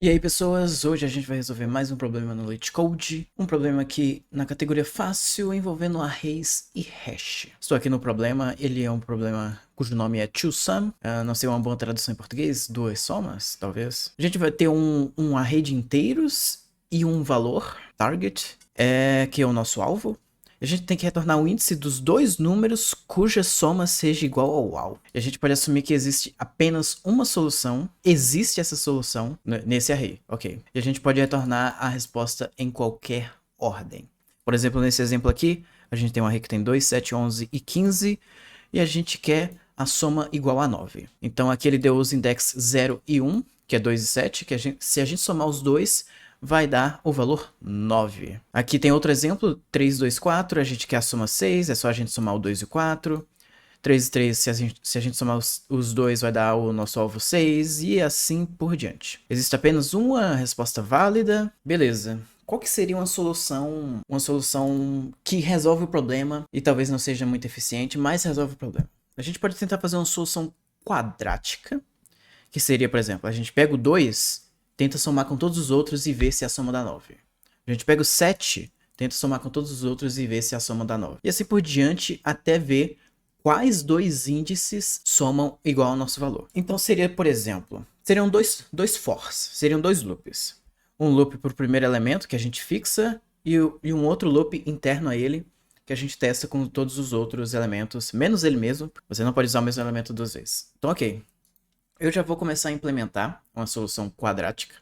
E aí pessoas, hoje a gente vai resolver mais um problema no LeetCode, um problema aqui na categoria fácil envolvendo arrays e hash. Estou aqui no problema, ele é um problema cujo nome é toSum, não sei uma boa tradução em português, duas somas, talvez. A gente vai ter um array de inteiros e um valor, target, que é o nosso alvo. A gente tem que retornar o índice dos dois números cuja soma seja igual ao alvo. E a gente pode assumir que existe apenas uma solução. Existe essa solução nesse array, ok. E a gente pode retornar a resposta em qualquer ordem. Por exemplo, nesse exemplo aqui, a gente tem um array que tem 2, 7, 11 e 15. E a gente quer a soma igual a 9. Então aqui ele deu os index 0 e 1, que é 2 e 7. Que se a gente somar os dois, vai dar o valor 9. Aqui tem outro exemplo, 3, 2, 4, a gente quer a soma 6, é só a gente somar o 2 e o 4. 3 e 3, se a gente somar os dois, vai dar o nosso alvo 6, e assim por diante. Existe apenas uma resposta válida. Beleza. Qual que seria uma solução que resolve o problema, e talvez não seja muito eficiente, mas resolve o problema? A gente pode tentar fazer uma solução quadrática, que seria, por exemplo, a gente pega o 2... tenta somar com todos os outros e ver se a soma dá 9. A gente pega o 7, tenta somar com todos os outros e ver se a soma dá 9. E assim por diante, até ver quais dois índices somam igual ao nosso valor. Então seria, por exemplo, seriam dois fors, seriam dois loops. Um loop para o primeiro elemento que a gente fixa e um outro loop interno a ele que a gente testa com todos os outros elementos, menos ele mesmo. Você não pode usar o mesmo elemento duas vezes. Então ok. Eu já vou começar a implementar uma solução quadrática,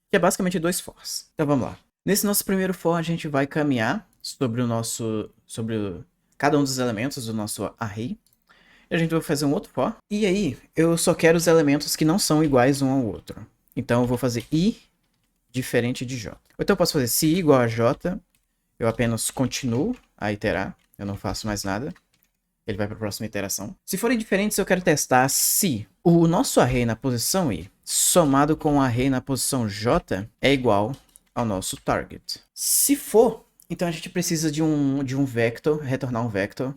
que é basicamente dois fors. Então vamos lá. Nesse nosso primeiro for, a gente vai caminhar sobre cada um dos elementos do nosso array. E a gente vai fazer um outro for. E aí, eu só quero os elementos que não são iguais um ao outro. Então eu vou fazer i diferente de j. Ou então eu posso fazer se i igual a j, eu apenas continuo a iterar, eu não faço mais nada. Ele vai para a próxima iteração. Se forem diferentes, eu quero testar se o nosso array na posição i somado com o array na posição j é igual ao nosso target. Se for, então a gente precisa de um vector, retornar um vector,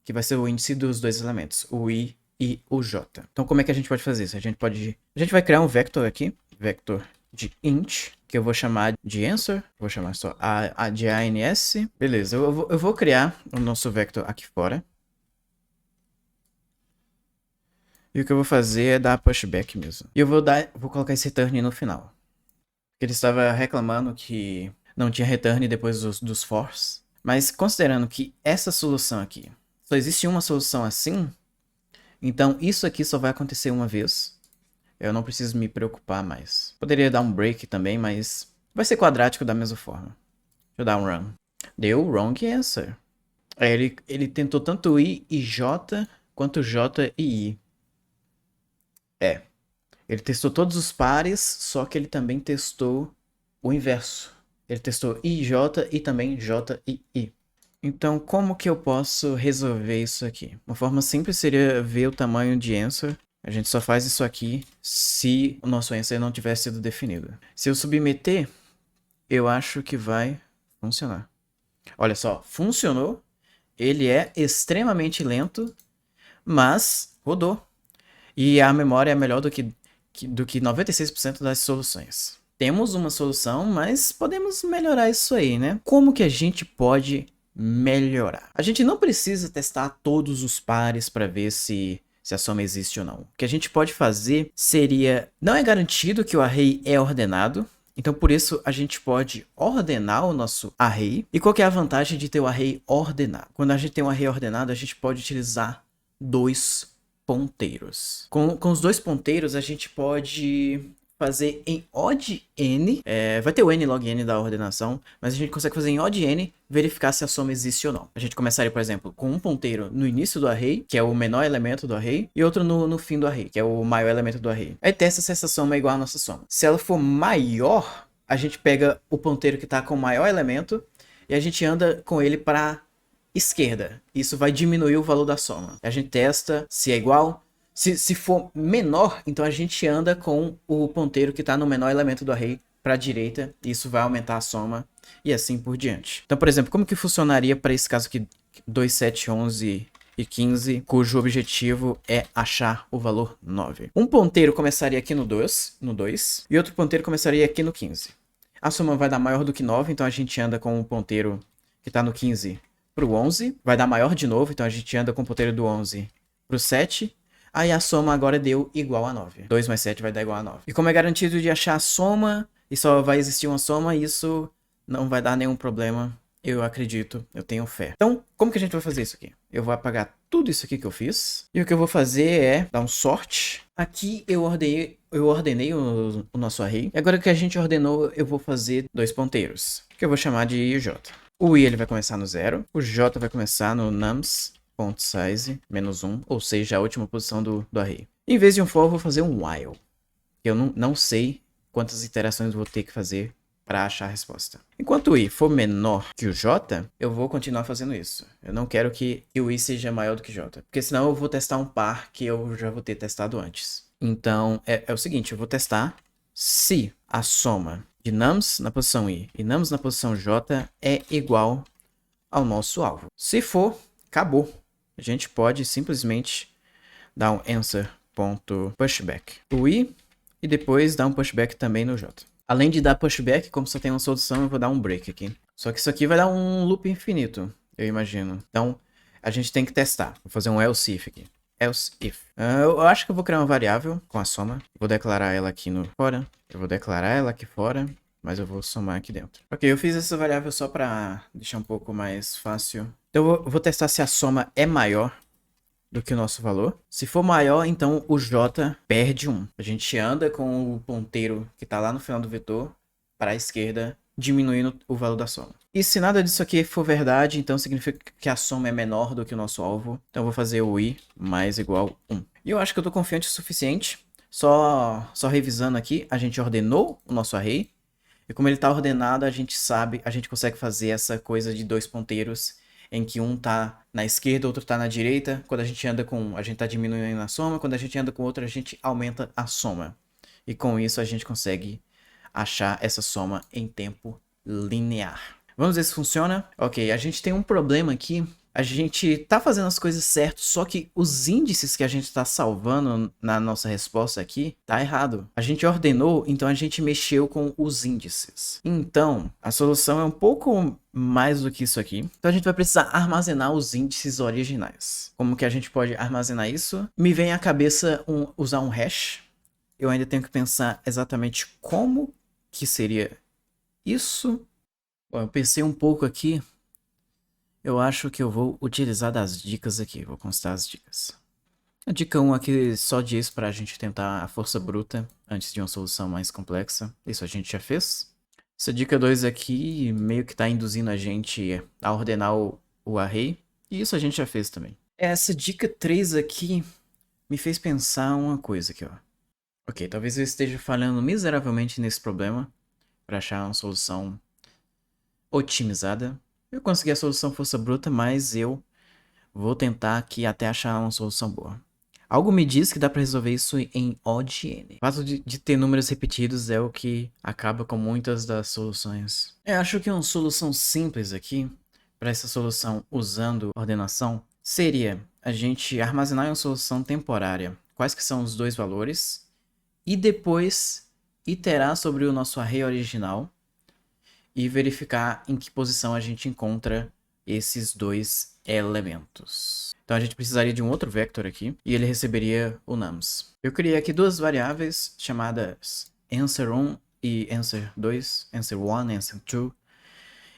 que vai ser o índice dos dois elementos, o i e o j. Então como é que a gente pode fazer isso? A gente vai criar um vector aqui, vector de int, que eu vou chamar de answer, vou chamar só de ans. Beleza, eu vou criar o nosso vector aqui fora. E o que eu vou fazer é dar pushback mesmo. E eu vou colocar esse return no final. Ele estava reclamando que não tinha return depois dos fors. Mas considerando que essa solução aqui, só existe uma solução assim, então isso aqui só vai acontecer uma vez. Eu não preciso me preocupar mais. Poderia dar um break também, mas vai ser quadrático da mesma forma. Deixa eu dar um run. Deu wrong answer. Ele tentou tanto i e j, quanto j e i. Ele testou todos os pares, só que ele também testou o inverso. Ele testou i e j e também j e i. Então, como que eu posso resolver isso aqui? Uma forma simples seria ver o tamanho de answer. A gente só faz isso aqui se o nosso answer não tiver sido definido. Se eu submeter, eu acho que vai funcionar. Olha só, funcionou. Ele é extremamente lento, mas rodou. E a memória é melhor do que 96% das soluções. Temos uma solução, mas podemos melhorar isso aí, né? Como que a gente pode melhorar? A gente não precisa testar todos os pares para ver se a soma existe ou não. O que a gente pode fazer seria... Não é garantido que o array é ordenado, então por isso a gente pode ordenar o nosso array. E qual que é a vantagem de ter o array ordenado? Quando a gente tem um array ordenado, a gente pode utilizar dois ponteiros. Com os dois ponteiros, a gente pode fazer em odd n, vai ter o n log n da ordenação, mas a gente consegue fazer em odd n, verificar se a soma existe ou não. A gente começaria, por exemplo, com um ponteiro no início do array, que é o menor elemento do array, e outro no fim do array, que é o maior elemento do array. Aí testa se essa soma é igual à nossa soma. Se ela for maior, a gente pega o ponteiro que está com o maior elemento, e a gente anda com ele para esquerda. Isso vai diminuir o valor da soma. A gente testa se é igual. Se for menor, então a gente anda com o ponteiro que está no menor elemento do array para a direita. Isso vai aumentar a soma e assim por diante. Então, por exemplo, como que funcionaria para esse caso aqui 2, 7, 11 e 15, cujo objetivo é achar o valor 9. Um ponteiro começaria aqui no 2, e outro ponteiro começaria aqui no 15. A soma vai dar maior do que 9, então a gente anda com o ponteiro que está no 15 para o 11. Vai dar maior de novo, então a gente anda com o ponteiro do 11 para o 7. Aí a soma agora deu igual a 9. 2 mais 7 vai dar igual a 9. E como é garantido de achar a soma, e só vai existir uma soma, isso não vai dar nenhum problema. Eu acredito, eu tenho fé. Então, como que a gente vai fazer isso aqui? Eu vou apagar tudo isso aqui que eu fiz. E o que eu vou fazer é dar um sort. Aqui eu ordenei o nosso array. E agora que a gente ordenou, eu vou fazer 2 ponteiros, que eu vou chamar de IJ. O I ele vai começar no 0. O J vai começar no nums.size -1, ou seja, a última posição do array. Em vez de um for, eu vou fazer um while. Eu não sei quantas iterações eu vou ter que fazer para achar a resposta. Enquanto o I for menor que o J, eu vou continuar fazendo isso. Eu não quero que o I seja maior do que J, porque senão eu vou testar um par que eu já vou ter testado antes. Então, é o seguinte, eu vou testar se a soma de nums na posição I e nums na posição J é igual ao nosso alvo. Se for, acabou. A gente pode simplesmente dar um answer.pushback o I e depois dar um pushback também no J. Além de dar pushback, como só tem uma solução, eu vou dar um break aqui. Só que isso aqui vai dar um loop infinito, eu imagino. Então, a gente tem que testar. Vou fazer um else if aqui. Else if. Eu acho que eu vou criar uma variável com a soma. Vou declarar ela aqui no fora. Eu vou declarar ela aqui fora, mas eu vou somar aqui dentro. Ok, eu fiz essa variável só para deixar um pouco mais fácil. Então, eu vou testar se a soma é maior do que o nosso valor. Se for maior, então o J perde 1. A gente anda com o ponteiro que está lá no final do vetor para a esquerda, diminuindo o valor da soma. E se nada disso aqui for verdade, então significa que a soma é menor do que o nosso alvo. Então eu vou fazer o I mais igual 1. E eu acho que eu estou confiante o suficiente. Só revisando aqui, a gente ordenou o nosso array. E como ele está ordenado, a gente consegue fazer essa coisa de 2 ponteiros em que um tá na esquerda, outro tá na direita. Quando a gente anda com um, a gente tá diminuindo a soma. Quando a gente anda com outro, a gente aumenta a soma. E com isso a gente consegue achar essa soma em tempo linear. Vamos ver se funciona? Ok, a gente tem um problema aqui. A gente tá fazendo as coisas certas, só que os índices que a gente tá salvando na nossa resposta aqui tá errado. A gente ordenou, então a gente mexeu com os índices. Então, a solução é um pouco mais do que isso aqui. Então a gente vai precisar armazenar os índices originais. Como que a gente pode armazenar isso? Me vem à cabeça usar um hash. Eu ainda tenho que pensar exatamente como que seria isso. Bom, eu pensei um pouco aqui. Eu acho que eu vou utilizar das dicas aqui, vou constar as dicas. A dica 1 aqui só diz para a gente tentar a força bruta antes de uma solução mais complexa. Isso a gente já fez. Essa dica 2 aqui meio que está induzindo a gente a ordenar o array. E isso a gente já fez também. Essa dica 3 aqui me fez pensar uma coisa aqui, ó. Ok, talvez eu esteja falhando miseravelmente nesse problema para achar uma solução otimizada. Eu consegui a solução força bruta, mas eu vou tentar aqui até achar uma solução boa. Algo me diz que dá para resolver isso em odd n. O fato de ter números repetidos é o que acaba com muitas das soluções. Eu acho que uma solução simples aqui, para essa solução usando ordenação, seria a gente armazenar em uma solução temporária quais que são os dois valores e depois iterar sobre o nosso array original e verificar em que posição a gente encontra esses dois elementos. Então a gente precisaria de um outro vector aqui e ele receberia o nums. Eu criei aqui duas variáveis chamadas answer1 e answer2, answer1, answer2,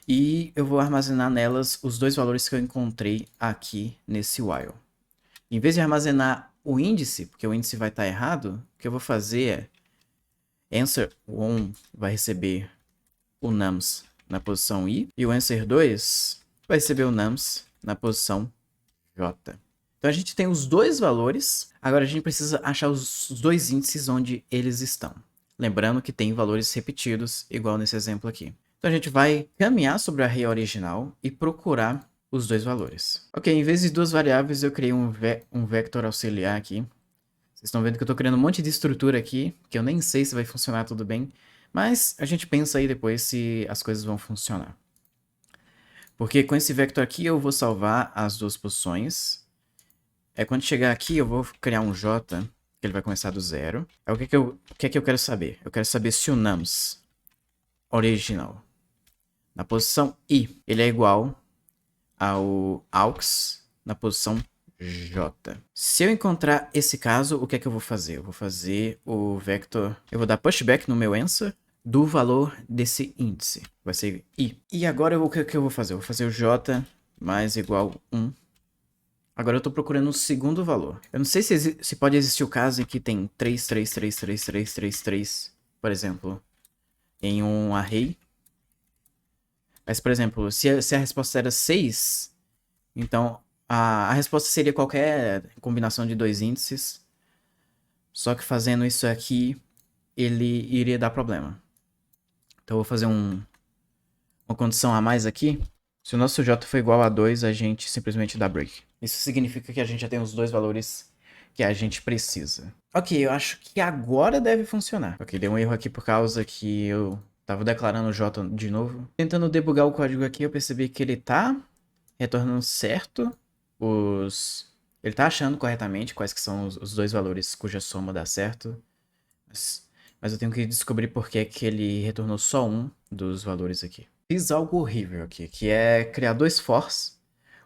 e eu vou armazenar nelas os dois valores que eu encontrei aqui nesse while. Em vez de armazenar o índice, porque o índice vai estar errado, o que eu vou fazer é answer1 vai receber o nums na posição I e o answer2 vai receber o nums na posição J. Então a gente tem os dois valores, agora a gente precisa achar os dois índices onde eles estão. Lembrando que tem valores repetidos, igual nesse exemplo aqui. Então a gente vai caminhar sobre o array original e procurar os dois valores. Ok, em vez de duas variáveis eu criei um vector auxiliar aqui. Vocês estão vendo que eu estou criando um monte de estrutura aqui, que eu nem sei se vai funcionar tudo bem. Mas a gente pensa aí depois se as coisas vão funcionar. Porque com esse vector aqui eu vou salvar as duas posições. Quando chegar aqui, eu vou criar um J, que ele vai começar do zero. Aí o que é que eu quero saber? Eu quero saber se o nums original na posição I, ele é igual ao aux na posição J. Se eu encontrar esse caso, o que é que eu vou fazer? Eu vou fazer o vector... Eu vou dar pushback no meu answer do valor desse índice. Vai ser I. E agora o que é que eu vou fazer? Eu vou fazer o J mais igual 1. Agora eu tô procurando o segundo valor. Eu não sei se pode existir o caso em que tem 3, 3, 3, 3, 3, 3, 3, por exemplo, em um array. Mas, por exemplo, se a resposta era 6, então a resposta seria qualquer combinação de dois índices. Só que fazendo isso aqui, ele iria dar problema. Então eu vou fazer uma condição a mais aqui. Se o nosso J for igual a 2, a gente simplesmente dá break. Isso significa que a gente já tem os dois valores que a gente precisa. Ok, eu acho que agora deve funcionar. Ok, deu um erro aqui por causa que eu tava declarando o J de novo. Tentando debugar o código aqui, eu percebi que ele tá retornando certo ele tá achando corretamente quais que são os dois valores cuja soma dá certo. Mas eu tenho que descobrir por que que ele retornou só um dos valores aqui. Fiz algo horrível aqui, que é criar dois fors.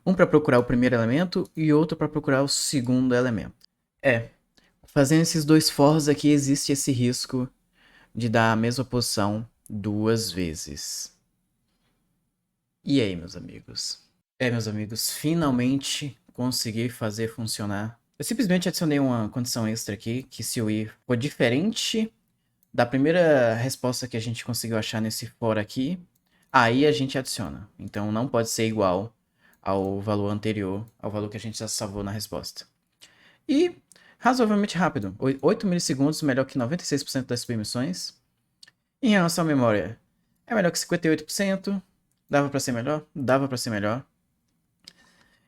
Um para procurar o primeiro elemento e outro para procurar o segundo elemento. Fazendo esses dois fors aqui existe esse risco de dar a mesma posição duas vezes. E aí, meus amigos? Meus amigos, finalmente consegui fazer funcionar. Eu simplesmente adicionei uma condição extra aqui, que se o i for diferente da primeira resposta que a gente conseguiu achar nesse for aqui, aí a gente adiciona. Então não pode ser igual ao valor anterior, ao valor que a gente já salvou na resposta. E razoavelmente rápido, 8 milissegundos, melhor que 96% das permissões. Em relação à memória, é melhor que 58%. Dava para ser melhor? Dava para ser melhor.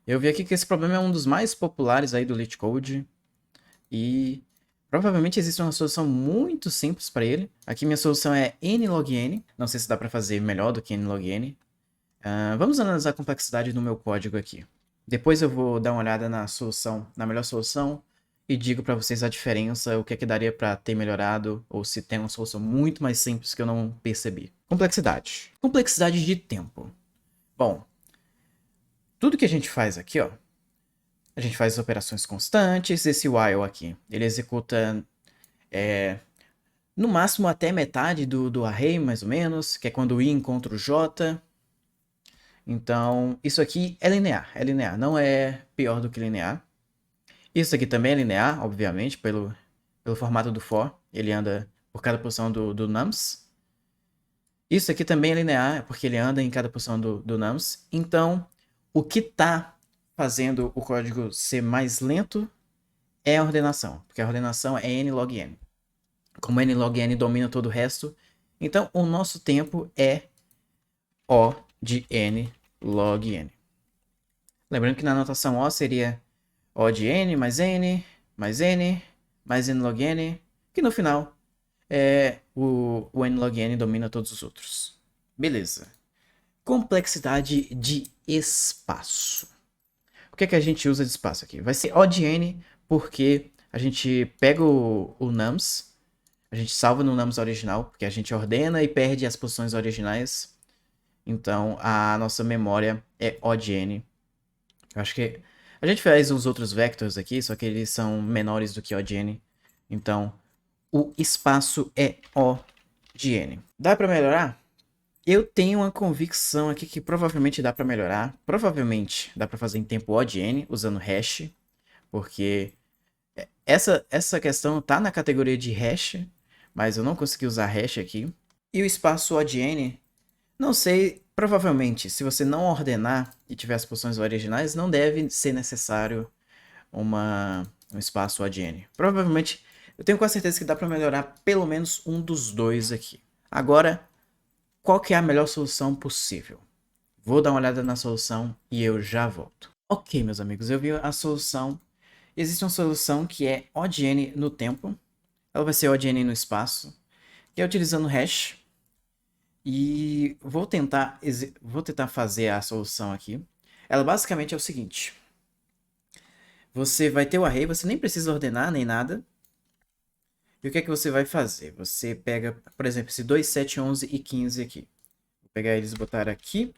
Eu vi aqui que esse problema é um dos mais populares aí do LeetCode e provavelmente existe uma solução muito simples para ele. Aqui minha solução é nlogn, não sei se dá para fazer melhor do que nlogn. Vamos analisar a complexidade do meu código aqui. Depois eu vou dar uma olhada na solução, na melhor solução e digo para vocês a diferença, o que é que daria para ter melhorado ou se tem uma solução muito mais simples que eu não percebi. Complexidade. Complexidade de tempo. Bom, tudo que a gente faz aqui, ó, a gente faz operações constantes. Esse while aqui, ele executa no máximo até metade do array, mais ou menos, que é quando o i encontra o j. Então, isso aqui é linear, não é pior do que linear. Isso aqui também é linear, obviamente, pelo formato do for, ele anda por cada posição do nums. Isso aqui também é linear, porque ele anda em cada posição do nums. Então, o que está fazendo o código ser mais lento é a ordenação, porque a ordenação é n log n. Como n log n domina todo o resto, então o nosso tempo é O de n log n. Lembrando que na notação O seria O de n mais n mais n mais n log n, que no final o n log n domina todos os outros. Beleza. Complexidade de espaço. O que é que a gente usa de espaço aqui? Vai ser O de n, porque a gente pega o nums, a gente salva no nums original, porque a gente ordena e perde as posições originais. Então a nossa memória é O de n. Eu acho que a gente faz os outros vectors aqui, só que eles são menores do que O de n. Então o espaço é O de n. Dá para melhorar? Eu tenho uma convicção aqui que provavelmente dá para melhorar. Provavelmente dá para fazer em tempo O de n usando hash, porque essa questão tá na categoria de hash, mas eu não consegui usar hash aqui. E o espaço O de n, não sei, provavelmente, se você não ordenar e tiver as posições originais, não deve ser necessário um espaço O de n. Provavelmente, eu tenho quase certeza que dá para melhorar pelo menos um dos dois aqui. Agora, qual que é a melhor solução possível? Vou dar uma olhada na solução e eu já volto. Ok, meus amigos, eu vi a solução. Existe uma solução que é O de n no tempo. Ela vai ser O de n no espaço, que é utilizando hash. E vou tentar fazer a solução aqui. Ela basicamente é o seguinte. você vai ter o array, você nem precisa ordenar nem nada. E o que é que você vai fazer? Você pega, por exemplo, esse 2, 7, 11 e 15 aqui. Vou pegar eles e botar aqui.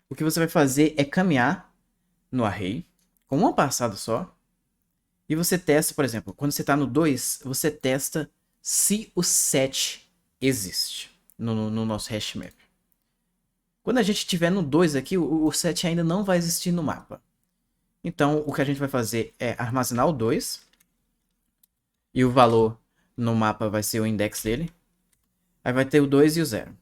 O que você vai fazer é caminhar no array com uma passada só. E você testa, por exemplo, quando você está no 2, você testa se o 7 existe no nosso hash map. Quando a gente estiver no 2 aqui, o 7 ainda não vai existir no mapa. Então, o que a gente vai fazer é armazenar o 2. E o valor no mapa vai ser o index dele. Aí vai ter o 2 e o 0.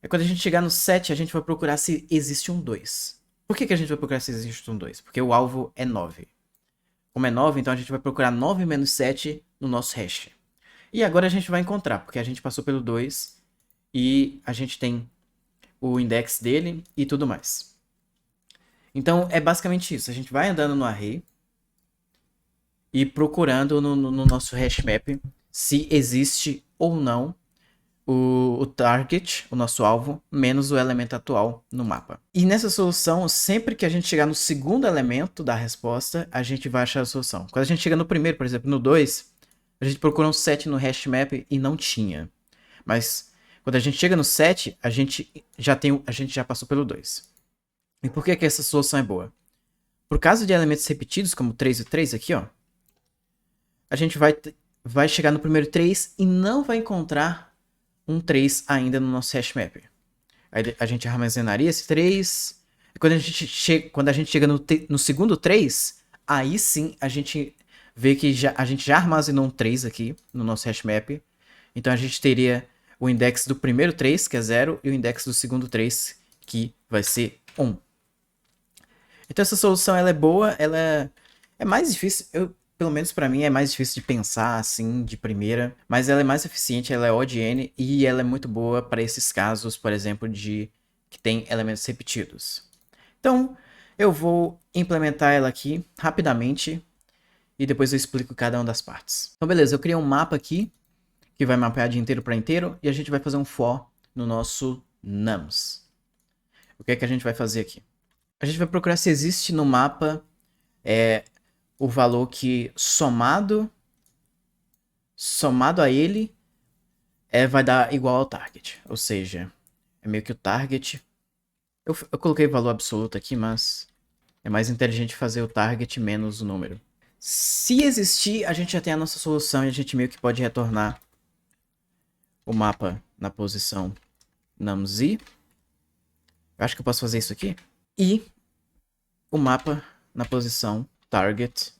Aí quando a gente chegar no 7, a gente vai procurar se existe um 2. Por que a gente vai procurar se existe um 2? Porque o alvo é 9. Como é 9, então a gente vai procurar 9 menos 7 no nosso hash. E agora a gente vai encontrar, porque a gente passou pelo 2 e a gente tem o index dele e tudo mais. Então é basicamente isso. A gente vai andando no array e procurando no nosso hash map se existe ou não o target, o nosso alvo, menos o elemento atual no mapa. E nessa solução, sempre que a gente chegar no segundo elemento da resposta, a gente vai achar a solução. Quando a gente chega no primeiro, por exemplo, no 2, a gente procura um 7 no hash map e não tinha. Mas quando a gente chega no 7, a gente já passou pelo 2. E por que essa solução é boa? Por causa de elementos repetidos, como 3 e 3 aqui, ó, a gente vai chegar no primeiro 3 e não vai encontrar um 3 ainda no nosso hash map. Aí a gente armazenaria esse 3. E quando a gente chega no segundo 3, aí sim a gente vê que a gente já armazenou um 3 aqui no nosso hash map. Então a gente teria o index do primeiro 3, que é 0, e o index do segundo 3, que vai ser 1. Então essa solução ela é boa, ela é mais difícil, pelo menos pra mim é mais difícil de pensar assim de primeira, mas ela é mais eficiente, ela é ODN e ela é muito boa para esses casos, por exemplo, de que tem elementos repetidos. Então eu vou implementar ela aqui rapidamente e depois eu explico cada uma das partes. Então beleza, eu criei um mapa aqui que vai mapear de inteiro para inteiro e a gente vai fazer um for no nosso nums. O que é que a gente vai fazer aqui? A gente vai procurar se existe no mapa o valor que somado a ele vai dar igual ao target. Ou seja, é meio que o target. Eu coloquei valor absoluto aqui, mas é mais inteligente fazer o target menos o número. Se existir, a gente já tem a nossa solução e a gente meio que pode retornar o mapa na posição numZ. Eu acho que eu posso fazer isso aqui. E o mapa na posição target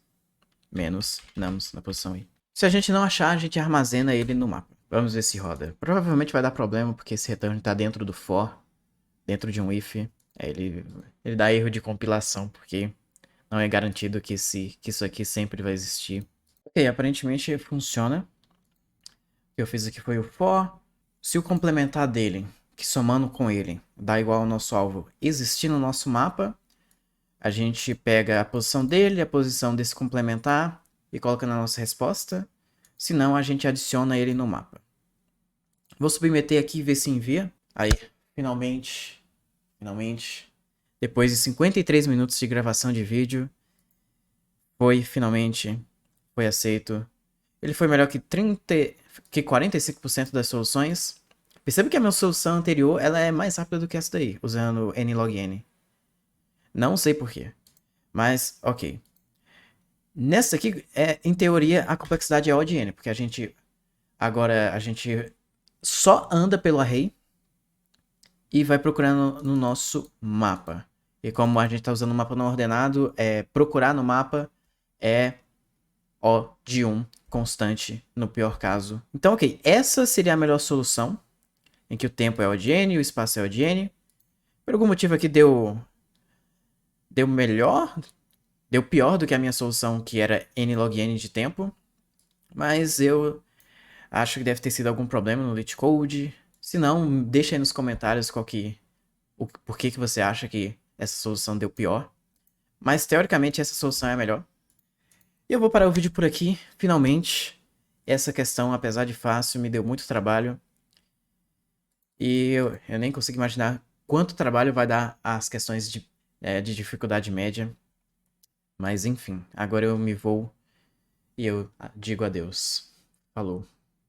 menos nums na posição i. Se a gente não achar, a gente armazena ele no mapa. Vamos ver se roda. Provavelmente vai dar problema, porque esse return está dentro do for, dentro de um if. Ele dá erro de compilação, porque não é garantido que isso aqui sempre vai existir. Ok, aparentemente funciona. O que eu fiz aqui foi o for. Se o complementar dele, que somando com ele, dá igual ao nosso alvo existir no nosso mapa, a gente pega a posição dele, a posição desse complementar e coloca na nossa resposta. Se não, a gente adiciona ele no mapa. Vou submeter aqui e ver se envia. Aí, finalmente, depois de 53 minutos de gravação de vídeo, finalmente foi aceito. Ele foi melhor que 45% das soluções. Perceba que a minha solução anterior ela é mais rápida do que essa daí, usando nlogn. Não sei porquê, mas ok. Nessa aqui, em teoria, a complexidade é ODN, porque a gente só anda pelo array e vai procurando no nosso mapa. E como a gente está usando o mapa não ordenado, procurar no mapa é O de 1 constante no pior caso. Então, ok, essa seria a melhor solução, em que o tempo é ODN e o espaço é ODN. Por algum motivo aqui deu pior do que a minha solução, que era nlogn de tempo. Mas eu acho que deve ter sido algum problema no LeetCode. Se não, deixa aí nos comentários por que você acha que essa solução deu pior. Mas teoricamente essa solução é a melhor. E eu vou parar o vídeo por aqui. Finalmente, essa questão, apesar de fácil, me deu muito trabalho. E eu nem consigo imaginar quanto trabalho vai dar as questões de dificuldade média. Mas enfim, agora eu me vou e eu digo adeus. Falou.